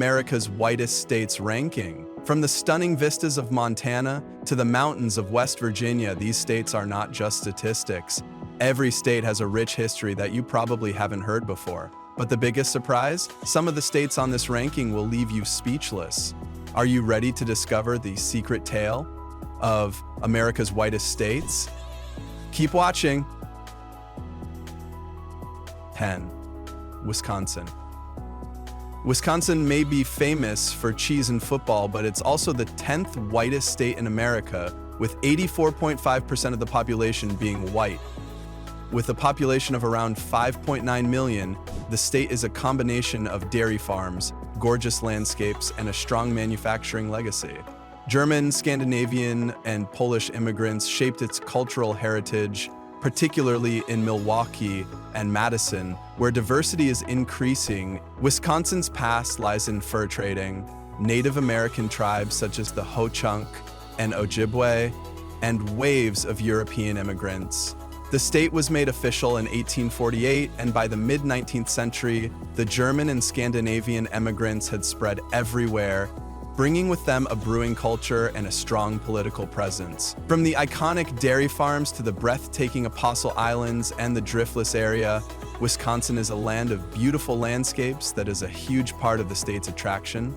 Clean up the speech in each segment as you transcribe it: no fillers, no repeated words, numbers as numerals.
America's whitest states ranking. From the stunning vistas of Montana to the mountains of West Virginia, these states are not just statistics. Every state has a rich history that you probably haven't heard before. But the biggest surprise? Some of the states on this ranking will leave you speechless. Are you ready to discover the secret tale of America's whitest states? Keep watching. 10. Wisconsin. Wisconsin may be famous for cheese and football, but it's also the 10th whitest state in America, with 84.5% of the population being white. With a population of around 5.9 million, the state is a combination of dairy farms, gorgeous landscapes, and a strong manufacturing legacy. German, Scandinavian, and Polish immigrants shaped its cultural heritage, particularly in Milwaukee and Madison, where diversity is increasing. Wisconsin's past lies in fur trading, Native American tribes such as the Ho-Chunk and Ojibwe, and waves of European immigrants. The state was made official in 1848, and by the mid-19th century, the German and Scandinavian immigrants had spread everywhere, bringing with them a brewing culture and a strong political presence. From the iconic dairy farms to the breathtaking Apostle Islands and the driftless area, Wisconsin is a land of beautiful landscapes that is a huge part of the state's attraction.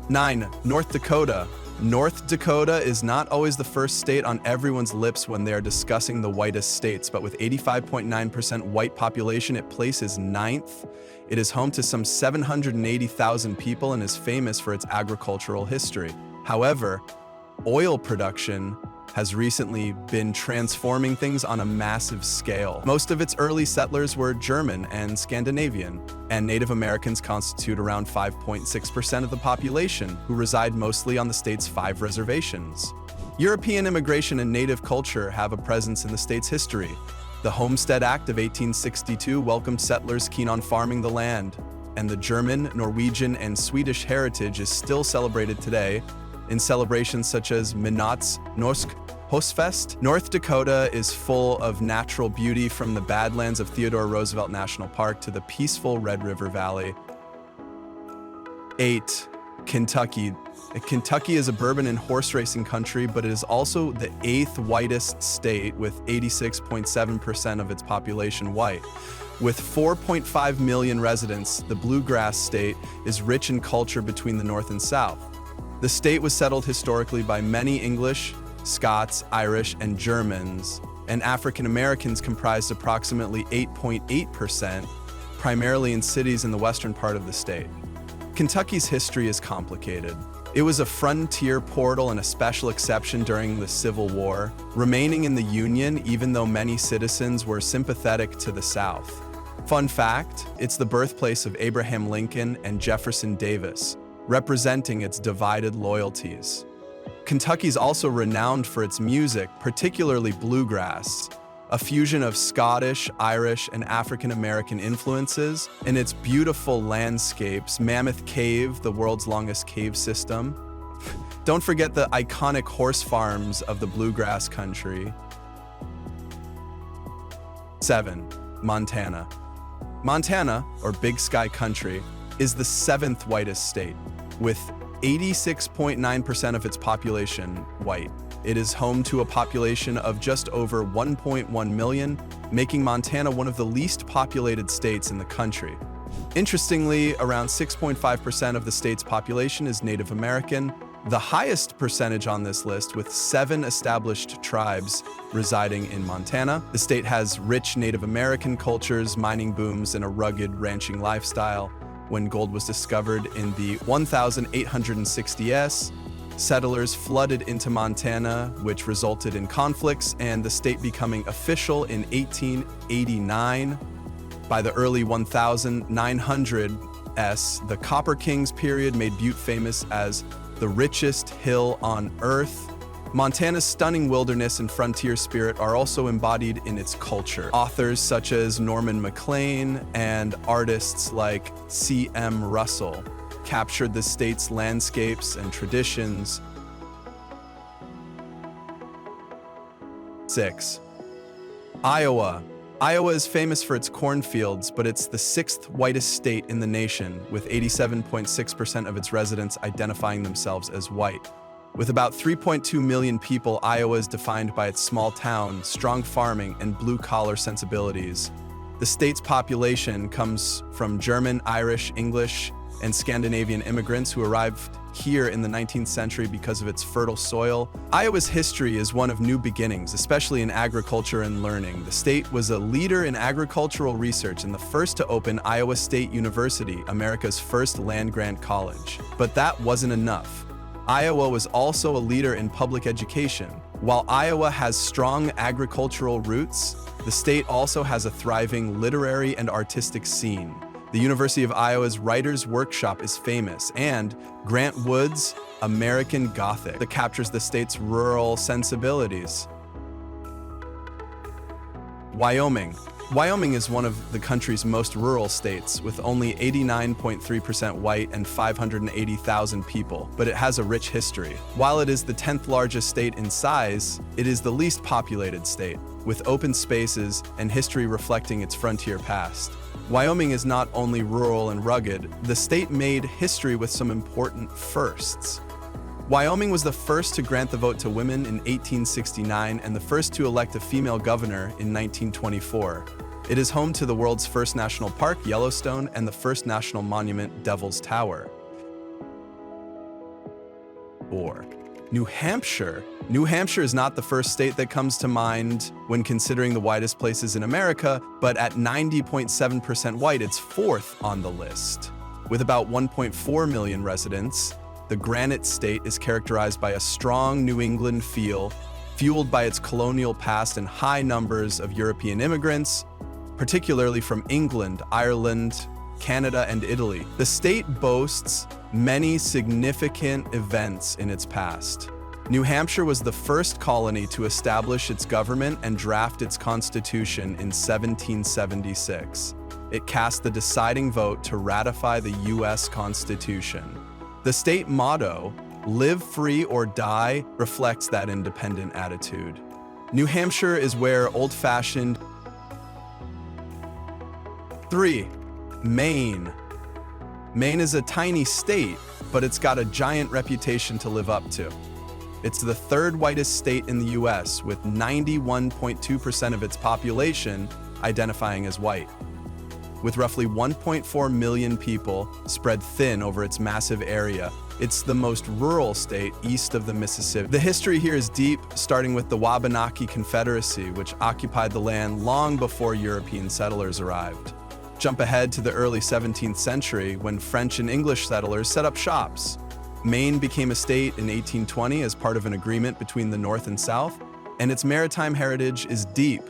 9. North Dakota. North Dakota is not always the first state on everyone's lips when they are discussing the whitest states, but with 85.9% white population, it places 9th. It is home to some 780,000 people and is famous for its agricultural history. However, oil production has recently been transforming things on a massive scale. Most of its early settlers were German and Scandinavian, and Native Americans constitute around 5.6% of the population, who reside mostly on the state's 5 reservations. European immigration and Native culture have a presence in the state's history. The Homestead Act of 1862 welcomed settlers keen on farming the land, and the German, Norwegian, and Swedish heritage is still celebrated today in celebrations such as Minot's Norsk Høstfest. North Dakota is full of natural beauty, from the Badlands of Theodore Roosevelt National Park to the peaceful Red River Valley. 8. Kentucky. Kentucky is a bourbon and horse racing country, but it is also the 8th whitest state, with 86.7% of its population white. With 4.5 million residents, the bluegrass state is rich in culture between the North and South. The state was settled historically by many English, Scots, Irish, and Germans, and African Americans comprised approximately 8.8%, primarily in cities in the western part of the state. Kentucky's history is complicated. It was a frontier portal and a special exception during the Civil War, remaining in the Union even though many citizens were sympathetic to the South. Fun fact, it's the birthplace of Abraham Lincoln and Jefferson Davis, representing its divided loyalties. Kentucky's also renowned for its music, particularly bluegrass, a fusion of Scottish, Irish, and African American influences, and its beautiful landscapes, Mammoth Cave, the world's longest cave system. Don't forget the iconic horse farms of the bluegrass country. 7. Montana. Montana, or Big Sky Country, is the 7th whitest state, with 86.9% of its population white. It is home to a population of just over 1.1 million, making Montana one of the least populated states in the country. Interestingly, around 6.5% of the state's population is Native American, the highest percentage on this list, with 7 established tribes residing in Montana. The state has rich Native American cultures, mining booms, and a rugged ranching lifestyle. When gold was discovered in the 1860s, settlers flooded into Montana, which resulted in conflicts and the state becoming official in 1889. By the early 1900s, the Copper Kings period made Butte famous as the richest hill on earth. Montana's stunning wilderness and frontier spirit are also embodied in its culture. Authors such as Norman Maclean and artists like C.M. Russell captured the state's landscapes and traditions. 6. Iowa. Iowa is famous for its cornfields, but it's the sixth whitest state in the nation, with 87.6% of its residents identifying themselves as white. With about 3.2 million people, Iowa is defined by its small town, strong farming, and blue-collar sensibilities. The state's population comes from German, Irish, English, and Scandinavian immigrants who arrived here in the 19th century because of its fertile soil. Iowa's history is one of new beginnings, especially in agriculture and learning. The state was a leader in agricultural research and the first to open Iowa State University, America's first land-grant college. But that wasn't enough. Iowa was also a leader in public education. While Iowa has strong agricultural roots, the state also has a thriving literary and artistic scene. The University of Iowa's Writers' Workshop is famous, and Grant Wood's American Gothic that captures the state's rural sensibilities. Wyoming. Wyoming is one of the country's most rural states, with only 89.3% white and 580,000 people, but it has a rich history. While it is the 10th largest state in size, it is the least populated state, with open spaces and history reflecting its frontier past. Wyoming is not only rural and rugged, the state made history with some important firsts. Wyoming was the first to grant the vote to women in 1869 and the first to elect a female governor in 1924. It is home to the world's first national park, Yellowstone, and the first national monument, Devil's Tower. Or New Hampshire. New Hampshire is not the first state that comes to mind when considering the whitest places in America, but at 90.7% white, it's fourth on the list. With about 1.4 million residents, the Granite State is characterized by a strong New England feel, fueled by its colonial past and high numbers of European immigrants, particularly from England, Ireland, Canada, and Italy. The state boasts many significant events in its past. New Hampshire was the first colony to establish its government and draft its constitution in 1776. It cast the deciding vote to ratify the U.S. Constitution. The state motto, "Live free or die," reflects that independent attitude. New Hampshire is where old-fashioned. 3. Maine. Maine is a tiny state, but it's got a giant reputation to live up to. It's the third whitest state in the U.S., with 91.2% of its population identifying as white. With roughly 1.4 million people spread thin over its massive area, it's the most rural state east of the Mississippi. The history here is deep, starting with the Wabanaki Confederacy, which occupied the land long before European settlers arrived. Jump ahead to the early 17th century when French and English settlers set up shops. Maine became a state in 1820 as part of an agreement between the North and South, and its maritime heritage is deep.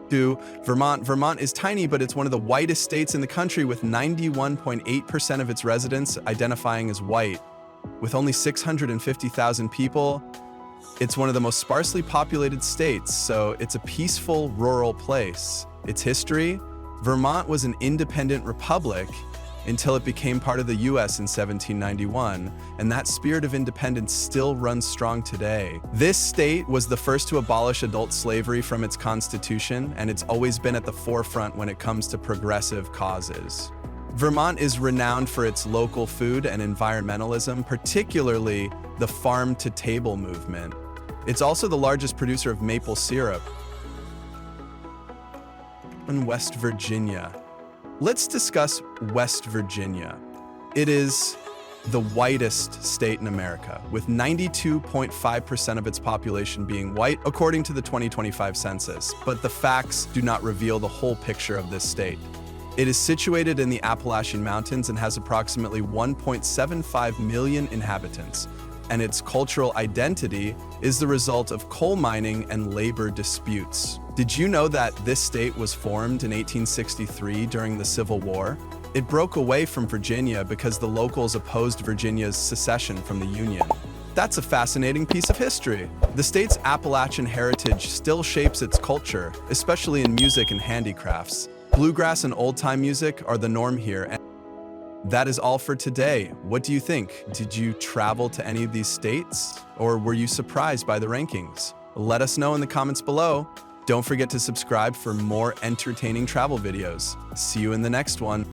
2. Vermont. Vermont is tiny, but it's one of the whitest states in the country, with 91.8% of its residents identifying as white. With only 650,000 people, it's one of the most sparsely populated states, so it's a peaceful, rural place. Its history? Vermont was an independent republic until it became part of the U.S. in 1791, and that spirit of independence still runs strong today. This state was the first to abolish adult slavery from its constitution, and it's always been at the forefront when it comes to progressive causes. Vermont is renowned for its local food and environmentalism, particularly the farm-to-table movement. It's also the largest producer of maple syrup. In West Virginia. Let's discuss West Virginia. It is the whitest state in America, with 92.5% of its population being white, according to the 2025 census. But the facts do not reveal the whole picture of this state. It is situated in the Appalachian Mountains and has approximately 1.75 million inhabitants, and its cultural identity is the result of coal mining and labor disputes. Did you know that this state was formed in 1863 during the Civil War? It broke away from Virginia because the locals opposed Virginia's secession from the Union. That's a fascinating piece of history. The state's Appalachian heritage still shapes its culture, especially in music and handicrafts. Bluegrass and old-time music are the norm here. And that is all for today. What do you think? Did you travel to any of these states? Or were you surprised by the rankings? Let us know in the comments below. Don't forget to subscribe for more entertaining travel videos. See you in the next one.